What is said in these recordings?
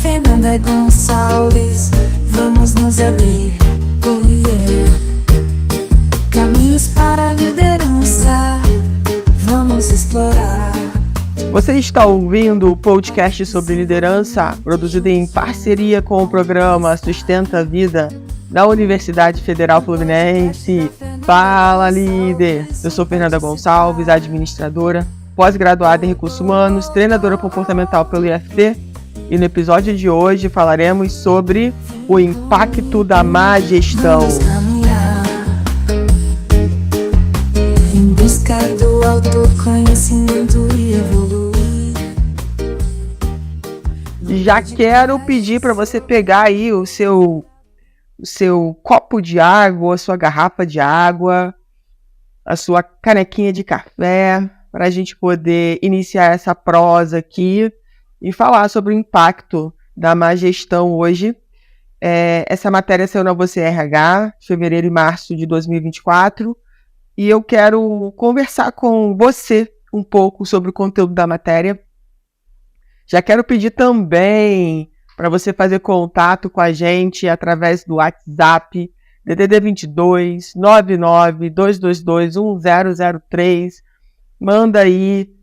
Fernanda Gonçalves, vamos nos abrir, viver caminhos para a liderança, vamos explorar. Você está ouvindo o podcast sobre liderança, produzido em parceria com o programa Sustenta a Vida da Universidade Federal Fluminense. Fala, líder! Eu sou Fernanda Gonçalves, administradora, pós-graduada em Recursos Humanos, treinadora comportamental pelo IFT, e no episódio de hoje falaremos sobre o impacto da má gestão. Vamos caminhar em busca do autoconhecimento e evoluir. Já quero pedir para você pegar aí o seu copo de água, a sua garrafa de água, a sua canequinha de café, para a gente poder iniciar essa prosa aqui e falar sobre o impacto da má gestão hoje. Essa matéria saiu na Você RH, fevereiro e março de 2024, e eu quero conversar com você um pouco sobre o conteúdo da matéria. Já quero pedir também para você fazer contato com a gente através do WhatsApp, DDD 22 99 222 1003. Manda aí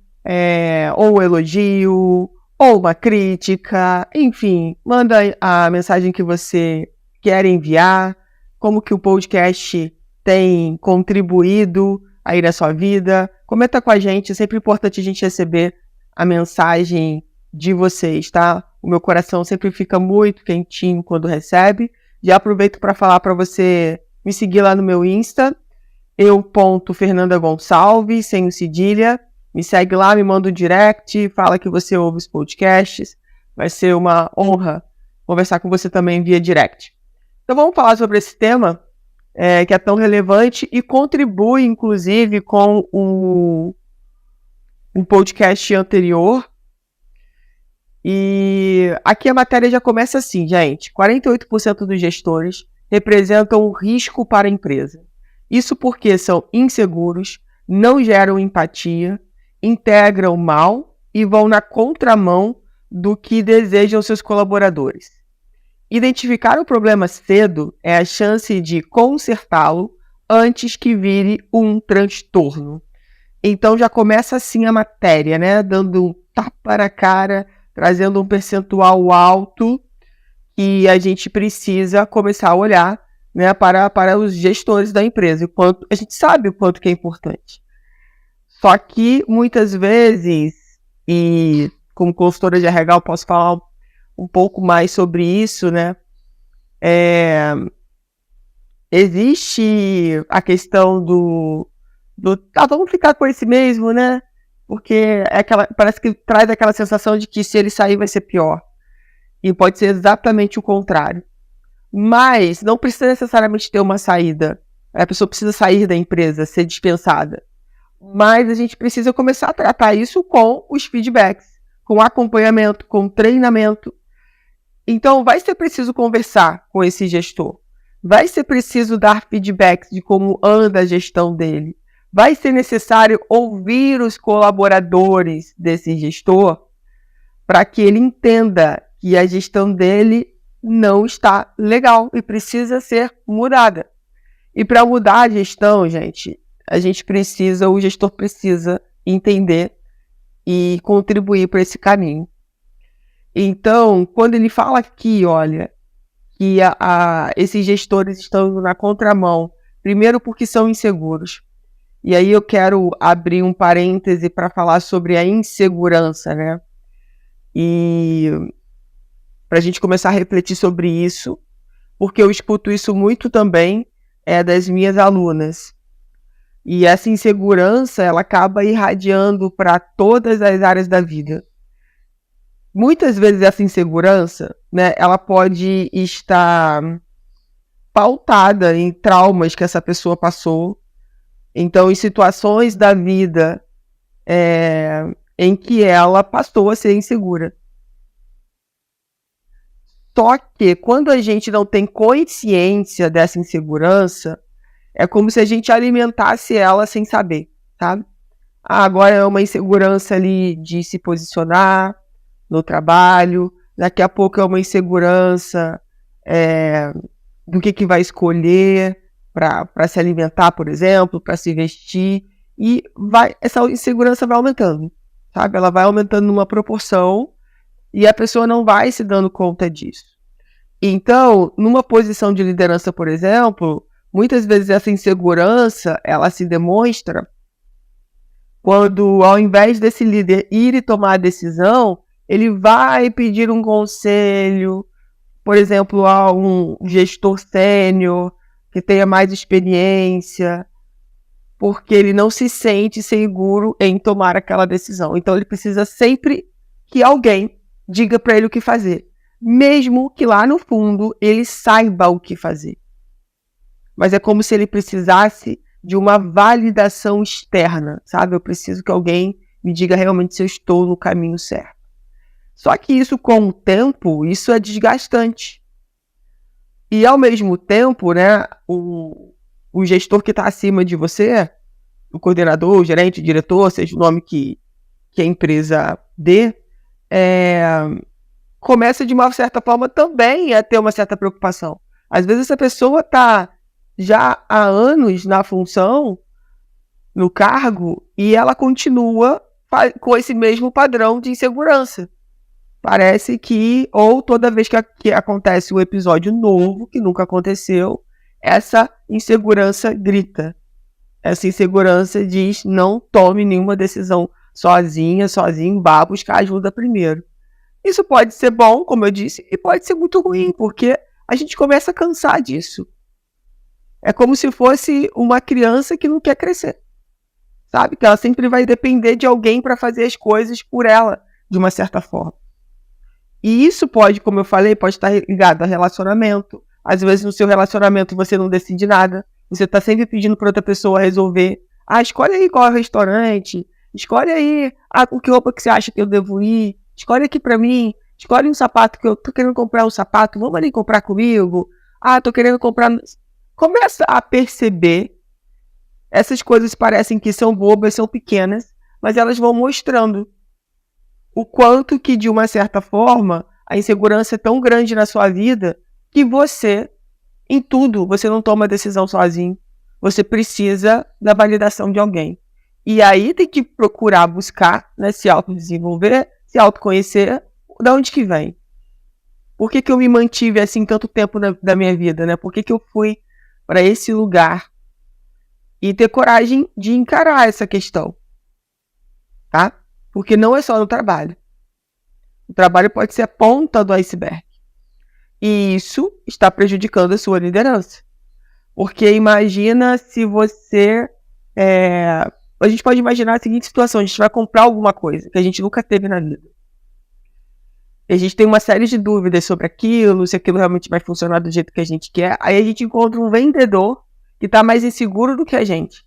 ou um elogio, ou uma crítica, enfim, manda a mensagem que você quer enviar, como que o podcast tem contribuído aí na sua vida. Comenta com a gente, é sempre importante a gente receber a mensagem de vocês, tá? O meu coração sempre fica muito quentinho quando recebe. Já aproveito para falar para você me seguir lá no meu Insta, eu.Fernanda Gonçalves, sem o cedilha. Me segue lá, me manda um direct, fala que você ouve os podcasts. Vai ser uma honra conversar com você também via direct. Então vamos falar sobre esse tema que é tão relevante e contribui, inclusive, com um podcast anterior. E aqui a matéria já começa assim, gente. 48% dos gestores representam um risco para a empresa. Isso porque são inseguros, não geram empatia, integram mal e vão na contramão do que desejam seus colaboradores. Identificar o problema cedo é a chance de consertá-lo antes que vire um transtorno. Então já começa assim a matéria, né? Dando um tapa na cara, trazendo um percentual alto que a gente precisa começar a olhar, né, para os gestores da empresa. A gente sabe o quanto que é importante. Só que, muitas vezes, e como consultora de RH eu posso falar um pouco mais sobre isso, né? Existe a questão vamos ficar com esse mesmo, né? Porque parece que traz aquela sensação de que se ele sair vai ser pior. E pode ser exatamente o contrário. Mas não precisa necessariamente ter uma saída. A pessoa precisa sair da empresa, ser dispensada. Mas a gente precisa começar a tratar isso com os feedbacks, com acompanhamento, com treinamento. Então, vai ser preciso conversar com esse gestor. Vai ser preciso dar feedbacks de como anda a gestão dele. Vai ser necessário ouvir os colaboradores desse gestor para que ele entenda que a gestão dele não está legal e precisa ser mudada. E para mudar a gestão, gente, o gestor precisa entender e contribuir para esse caminho. Então, quando ele fala aqui, olha, que esses gestores estão na contramão, primeiro porque são inseguros. E aí eu quero abrir um parêntese para falar sobre a insegurança, né? E para a gente começar a refletir sobre isso, porque eu escuto isso muito também das minhas alunas. E essa insegurança, ela acaba irradiando para todas as áreas da vida. Muitas vezes essa insegurança, né, ela pode estar pautada em traumas que essa pessoa passou. Então, em situações da vida em que ela passou a ser insegura. Só que quando a gente não tem consciência dessa insegurança, é como se a gente alimentasse ela sem saber, sabe? Agora é uma insegurança ali de se posicionar no trabalho, daqui a pouco é uma insegurança do que vai escolher para se alimentar, por exemplo, para se vestir, e essa insegurança vai aumentando, sabe? Ela vai aumentando numa proporção e a pessoa não vai se dando conta disso. Então, numa posição de liderança, por exemplo, muitas vezes essa insegurança, ela se demonstra quando, ao invés desse líder ir e tomar a decisão, ele vai pedir um conselho, por exemplo, a um gestor sênior que tenha mais experiência, porque ele não se sente seguro em tomar aquela decisão. Então, ele precisa sempre que alguém diga para ele o que fazer, mesmo que lá no fundo ele saiba o que fazer. Mas é como se ele precisasse de uma validação externa, sabe? Eu preciso que alguém me diga realmente se eu estou no caminho certo. Só que isso, com o tempo, isso é desgastante. E, ao mesmo tempo, né, o gestor que está acima de você, o coordenador, o gerente, o diretor, seja o nome que a empresa dê, começa, de uma certa forma, também a ter uma certa preocupação. Às vezes essa pessoa está já há anos na função, no cargo, e ela continua com esse mesmo padrão de insegurança. Parece que, ou toda vez que acontece um episódio novo, que nunca aconteceu, essa insegurança grita. Essa insegurança diz: não tome nenhuma decisão sozinho, vá buscar ajuda primeiro. Isso pode ser bom, como eu disse, e pode ser muito ruim, porque a gente começa a cansar disso. É como se fosse uma criança que não quer crescer, sabe? Que ela sempre vai depender de alguém para fazer as coisas por ela, de uma certa forma. E isso pode, como eu falei, pode estar ligado a relacionamento. Às vezes no seu relacionamento você não decide nada, você está sempre pedindo para outra pessoa resolver. Escolhe aí qual é o restaurante, escolhe aí com que roupa que você acha que eu devo ir, escolhe aqui para mim, escolhe um sapato que eu tô querendo comprar um sapato, vamos ali comprar comigo. Tô querendo comprar... Começa a perceber, essas coisas parecem que são bobas, são pequenas, mas elas vão mostrando o quanto que, de uma certa forma, a insegurança é tão grande na sua vida que você, em tudo, você não toma decisão sozinho. Você precisa da validação de alguém. E aí tem que procurar buscar, né, se autodesenvolver, se autoconhecer, de onde que vem. Por que eu me mantive assim tanto tempo da minha vida, né? Por que eu fui para esse lugar? E ter coragem de encarar essa questão, tá? Porque não é só no trabalho. O trabalho pode ser a ponta do iceberg. E isso está prejudicando a sua liderança. Porque imagina se você... A gente pode imaginar a seguinte situação: a gente vai comprar alguma coisa que a gente nunca teve na vida. E a gente tem uma série de dúvidas sobre aquilo, se aquilo realmente vai funcionar do jeito que a gente quer. Aí a gente encontra um vendedor que está mais inseguro do que a gente.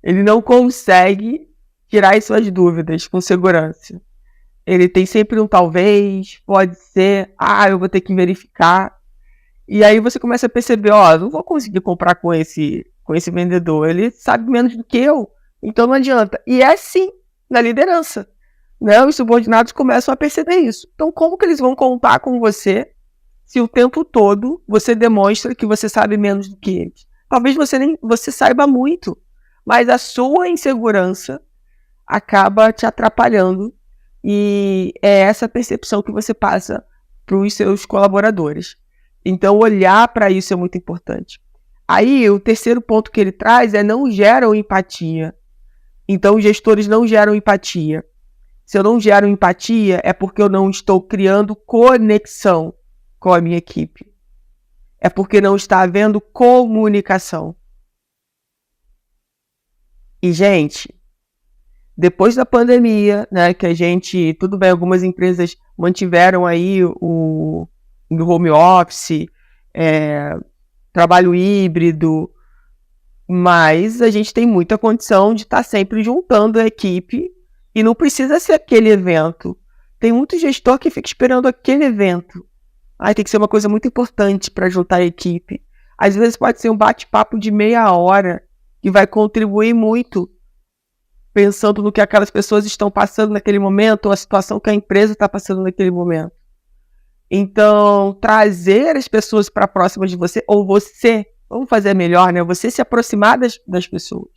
Ele não consegue tirar as suas dúvidas com segurança. Ele tem sempre um talvez, pode ser, eu vou ter que verificar. E aí você começa a perceber, não vou conseguir comprar com esse vendedor, ele sabe menos do que eu, então não adianta. E é assim na liderança, né? Os subordinados começam a perceber isso. Então, como que eles vão contar com você se o tempo todo você demonstra que você sabe menos do que eles? Talvez você saiba muito, mas a sua insegurança acaba te atrapalhando, e é essa percepção que você passa para os seus colaboradores. Então, olhar para isso é muito importante. Aí, o terceiro ponto que ele traz é: não geram empatia. Então, os gestores não geram empatia. Se eu não gero empatia, é porque eu não estou criando conexão com a minha equipe. É porque não está havendo comunicação. E, gente, depois da pandemia, né, que a gente... Tudo bem, algumas empresas mantiveram aí o home office, trabalho híbrido, mas a gente tem muita condição de estar sempre juntando a equipe, e não precisa ser aquele evento. Tem muito gestor que fica esperando aquele evento. Tem que ser uma coisa muito importante para juntar a equipe. Às vezes pode ser um bate-papo de meia hora que vai contribuir muito pensando no que aquelas pessoas estão passando naquele momento, ou a situação que a empresa está passando naquele momento. Então, trazer as pessoas para próximas de você, ou você, vamos fazer melhor, né? Você se aproximar das pessoas,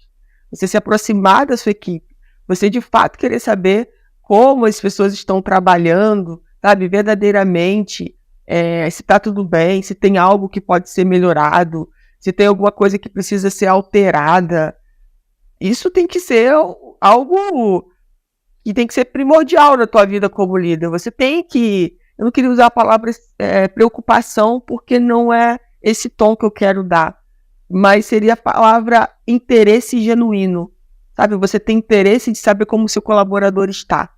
você se aproximar da sua equipe, você de fato querer saber como as pessoas estão trabalhando, sabe, verdadeiramente, se está tudo bem, se tem algo que pode ser melhorado, se tem alguma coisa que precisa ser alterada. Isso tem que ser algo que tem que ser primordial na tua vida como líder. Você tem que... Eu não queria usar a palavra preocupação, porque não é esse tom que eu quero dar. Mas seria a palavra interesse genuíno. Sabe? Você tem interesse de saber como o seu colaborador está.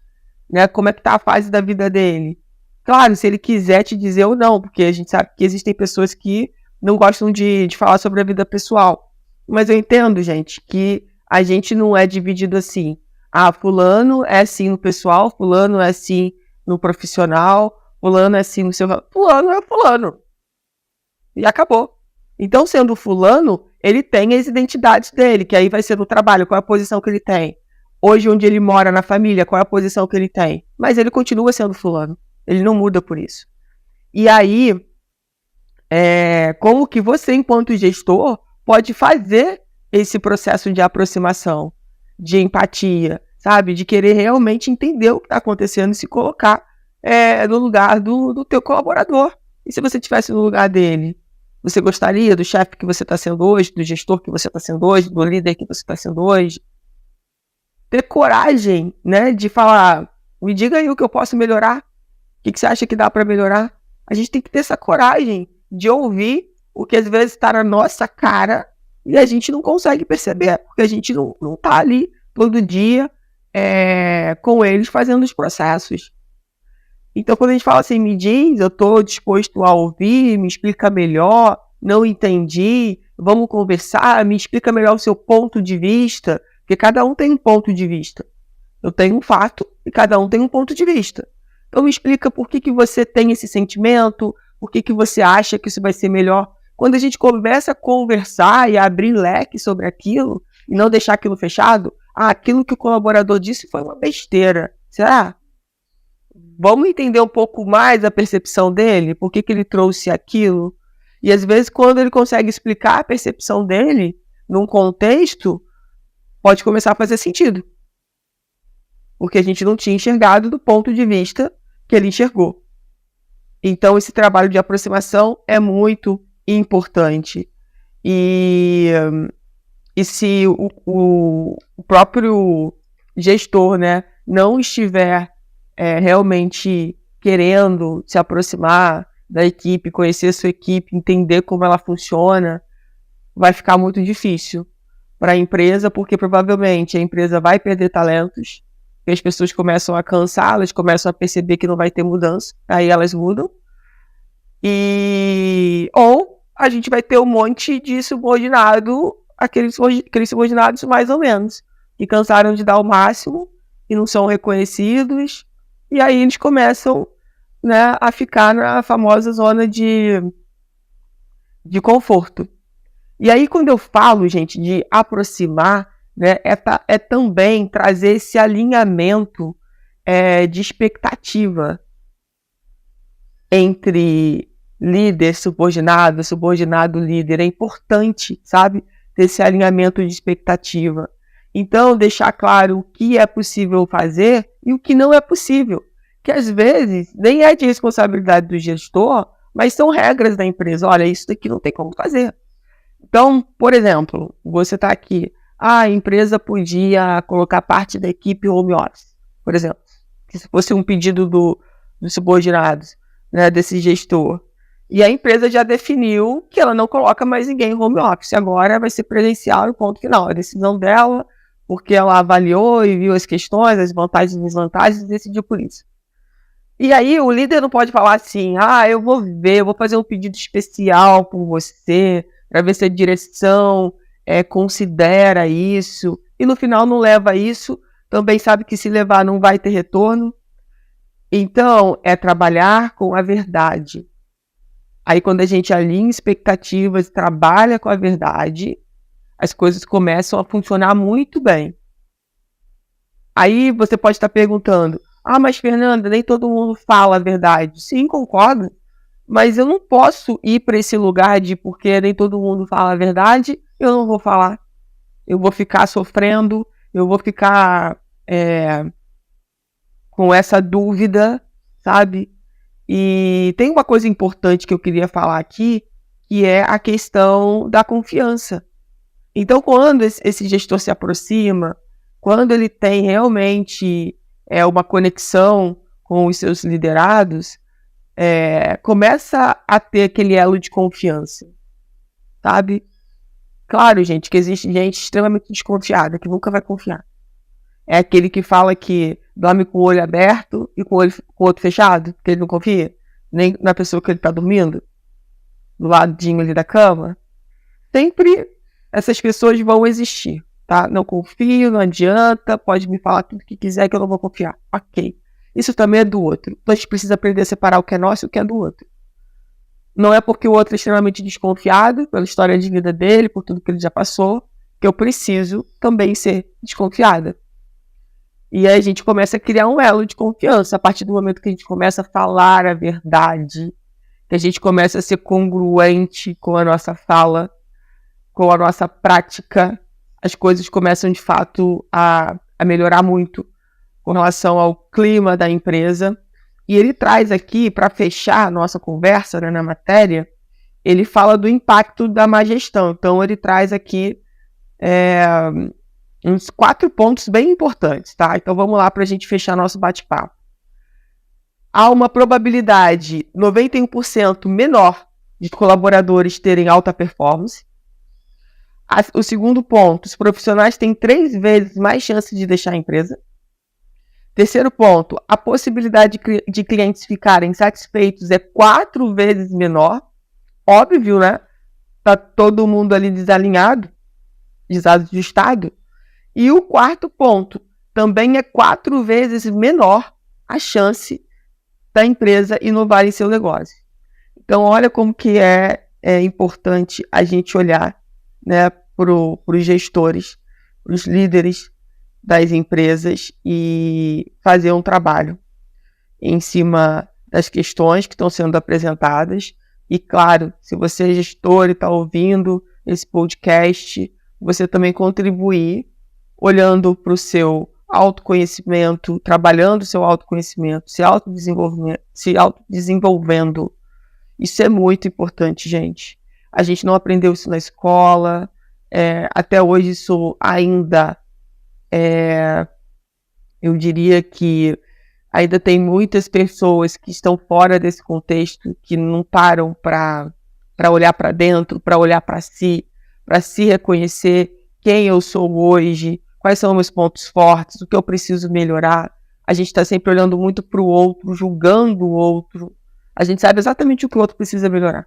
Né? Como é que está a fase da vida dele. Claro, se ele quiser te dizer ou não, porque a gente sabe que existem pessoas que não gostam de falar sobre a vida pessoal. Mas eu entendo, gente, que a gente não é dividido assim. Ah, fulano é assim no pessoal, fulano é assim no profissional, fulano é assim no seu... Fulano é fulano. E acabou. Então, sendo fulano, ele tem as identidades dele, que aí vai ser no trabalho, qual é a posição que ele tem. Hoje, onde ele mora na família, qual é a posição que ele tem. Mas ele continua sendo fulano. Ele não muda por isso. E aí, como que você, enquanto gestor, pode fazer esse processo de aproximação, de empatia, sabe? De querer realmente entender o que está acontecendo e se colocar no lugar do teu colaborador. E se você estivesse no lugar dele, você gostaria do chefe que você está sendo hoje, do gestor que você está sendo hoje, do líder que você está sendo hoje? Ter coragem, né, de falar, me diga aí o que eu posso melhorar. O que você acha que dá para melhorar? A gente tem que ter essa coragem de ouvir o que às vezes está na nossa cara e a gente não consegue perceber, porque a gente não está ali todo dia com eles fazendo os processos. Então, quando a gente fala assim, me diz, eu estou disposto a ouvir, me explica melhor, não entendi, vamos conversar, me explica melhor o seu ponto de vista, porque cada um tem um ponto de vista. Eu tenho um fato e cada um tem um ponto de vista. Então me explica por que você tem esse sentimento, por que você acha que isso vai ser melhor. Quando a gente começa a conversar e a abrir leque sobre aquilo, e não deixar aquilo fechado, aquilo que o colaborador disse foi uma besteira. Será? Vamos entender um pouco mais a percepção dele, por que ele trouxe aquilo. E às vezes quando ele consegue explicar a percepção dele, num contexto, pode começar a fazer sentido. Porque a gente não tinha enxergado do ponto de vista que ele enxergou. Então, esse trabalho de aproximação é muito importante. E se o próprio gestor, né, não estiver realmente querendo se aproximar da equipe, conhecer a sua equipe, entender como ela funciona, vai ficar muito difícil para a empresa, porque provavelmente a empresa vai perder talentos, que as pessoas começam a cansar, elas começam a perceber que não vai ter mudança, aí elas mudam. Ou a gente vai ter um monte de subordinado, aqueles subordinados mais ou menos, que cansaram de dar o máximo e não são reconhecidos, e aí eles começam, né, a ficar na famosa zona de conforto. E aí quando eu falo, gente, de aproximar, né, é também trazer esse alinhamento de expectativa entre líder, subordinado, subordinado, líder. É importante, sabe, ter esse alinhamento de expectativa. Então, deixar claro o que é possível fazer e o que não é possível. Que às vezes nem é de responsabilidade do gestor, mas são regras da empresa. Olha, isso daqui não tem como fazer. Então, por exemplo, você está aqui, a empresa podia colocar parte da equipe home office, por exemplo, que se fosse um pedido dos subordinados, né, desse gestor. E a empresa já definiu que ela não coloca mais ninguém em home office, agora vai ser presencial no ponto final. A decisão dela, porque ela avaliou e viu as questões, as vantagens e desvantagens e decidiu por isso. E aí o líder não pode falar assim, eu vou ver, eu vou fazer um pedido especial por você, para ver se a direção considera isso, e no final não leva isso, também sabe que se levar não vai ter retorno. Então, é trabalhar com a verdade. Aí quando a gente alinha expectativas, trabalha com a verdade, as coisas começam a funcionar muito bem. Aí você pode estar perguntando, mas Fernanda, nem todo mundo fala a verdade. Sim, concordo, mas eu não posso ir para esse lugar de porque nem todo mundo fala a verdade, eu não vou falar. Eu vou ficar sofrendo, eu vou ficar com essa dúvida, sabe? E tem uma coisa importante que eu queria falar aqui, que é a questão da confiança. Então, quando esse gestor se aproxima, quando ele tem realmente uma conexão com os seus liderados, começa a ter aquele elo de confiança, sabe? Claro, gente, que existe gente extremamente desconfiada, que nunca vai confiar. É aquele que fala que dorme com o olho aberto e com o outro fechado, porque ele não confia, nem na pessoa que ele está dormindo, do ladinho ali da cama. Sempre essas pessoas vão existir, tá? Não confio, não adianta, pode me falar tudo que quiser que eu não vou confiar. Ok. Isso também é do outro. Então a gente precisa aprender a separar o que é nosso e o que é do outro. Não é porque o outro é extremamente desconfiado pela história de vida dele, por tudo que ele já passou, que eu preciso também ser desconfiada. E aí a gente começa a criar um elo de confiança a partir do momento que a gente começa a falar a verdade, que a gente começa a ser congruente com a nossa fala, com a nossa prática, as coisas começam de fato a melhorar muito com relação ao clima da empresa. E ele traz aqui, para fechar a nossa conversa, né, na matéria, ele fala do impacto da má gestão. Então ele traz aqui uns 4 pontos bem importantes, tá? Então vamos lá para a gente fechar nosso bate-papo. Há uma probabilidade 91% menor de colaboradores terem alta performance. O segundo ponto, os profissionais têm 3 vezes mais chance de deixar a empresa. Terceiro ponto, a possibilidade de clientes ficarem satisfeitos é 4 vezes menor. Óbvio, né? Tá todo mundo ali desalinhado, desajustado. E o quarto ponto, também é 4 vezes menor a chance da empresa inovar em seu negócio. Então, olha como que é importante a gente olhar, né, para os gestores, para os líderes das empresas e fazer um trabalho em cima das questões que estão sendo apresentadas. E, claro, se você é gestor e está ouvindo esse podcast, você também contribuir olhando para o seu autoconhecimento, trabalhando o seu autoconhecimento, se autodesenvolvendo. Isso é muito importante, gente. A gente não aprendeu isso na escola, até hoje isso ainda eu diria que ainda tem muitas pessoas que estão fora desse contexto, que não param para olhar para dentro, para olhar para si reconhecer quem eu sou hoje, quais são meus pontos fortes, o que eu preciso melhorar. A gente está sempre olhando muito para o outro, julgando o outro. A gente sabe exatamente o que o outro precisa melhorar.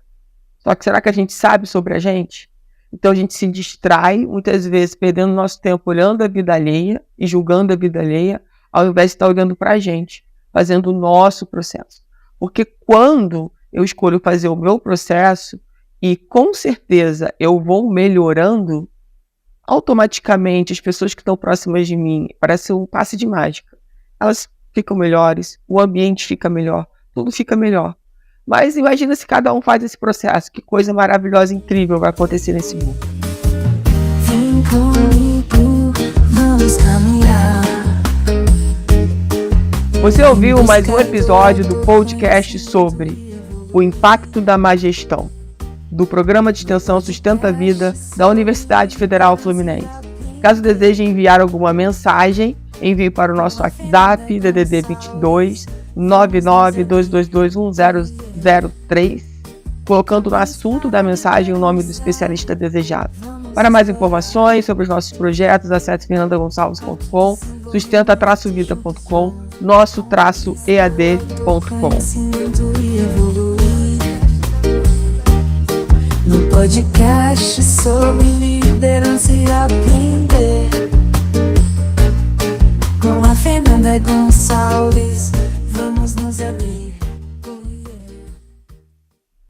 Só que será que a gente sabe sobre a gente? Então a gente se distrai, muitas vezes perdendo nosso tempo olhando a vida alheia e julgando a vida alheia, ao invés de estar olhando para a gente, fazendo o nosso processo. Porque quando eu escolho fazer o meu processo, e com certeza eu vou melhorando, automaticamente as pessoas que estão próximas de mim, parece um passe de mágica, elas ficam melhores, o ambiente fica melhor, tudo fica melhor. Mas imagina se cada um faz esse processo, que coisa maravilhosa, incrível vai acontecer nesse mundo. Vem comigo, vamos caminhar. Você ouviu mais um episódio do podcast sobre o impacto da má gestão, do Programa de Extensão Sustenta a Vida da Universidade Federal Fluminense. Caso deseje enviar alguma mensagem, envie para o nosso WhatsApp, DDD 22 992221003, colocando no assunto da mensagem o nome do especialista desejado. Para mais informações sobre os nossos projetos, acesse fernandagonçalves.com, sustenta-vida.com, nosso-ead.com. No podcast sobre liderança e aprender com a Fernanda Gonçalves.